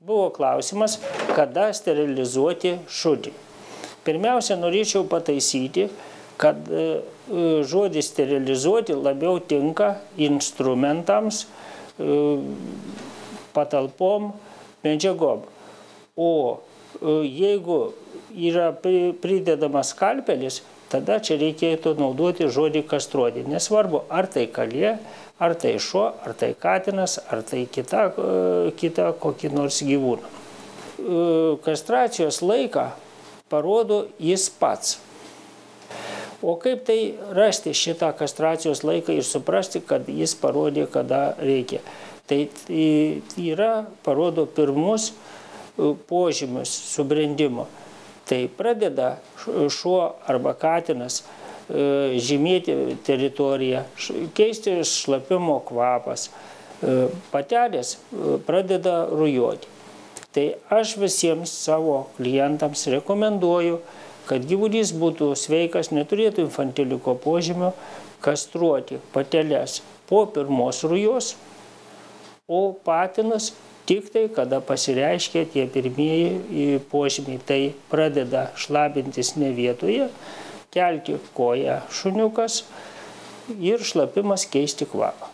Buvo klausimas, kada sterilizuoti šunį. Pirmiausia, norėčiau pataisyti, kad žodis sterilizuoti labiau tinka instrumentams, patalpom, medžiagom. O jeigu yra pridedamas skalpelis, tada čia reikėtų naudoti žodį kastruoti. Nesvarbu, ar tai kalė, ar tai šuo, ar tai katinas, ar tai kita kokį nors gyvūną. Kastracijos laiką parodo jis pats. O kaip tai rasti šitą kastracijos laiką ir suprasti, kad jis parodė, kada reikia? Tai parodo pirmus požymius subrendimo. Tai pradeda šuo arba katinas žymėti teritoriją, keisti šlapimo kvapas, patelės pradeda rujoti. Tai aš visiems savo klientams rekomenduoju, kad gyvulys būtų sveikas, neturėtų infantiliko požymio, kastruoti pateles po pirmos rujos, o patinus tik tai, kada pasireiškia tie pirmieji požymiai. Tai pradeda šlapintis ne vietoje, kelti koją šuniukas ir šlapimas keisti kvapą.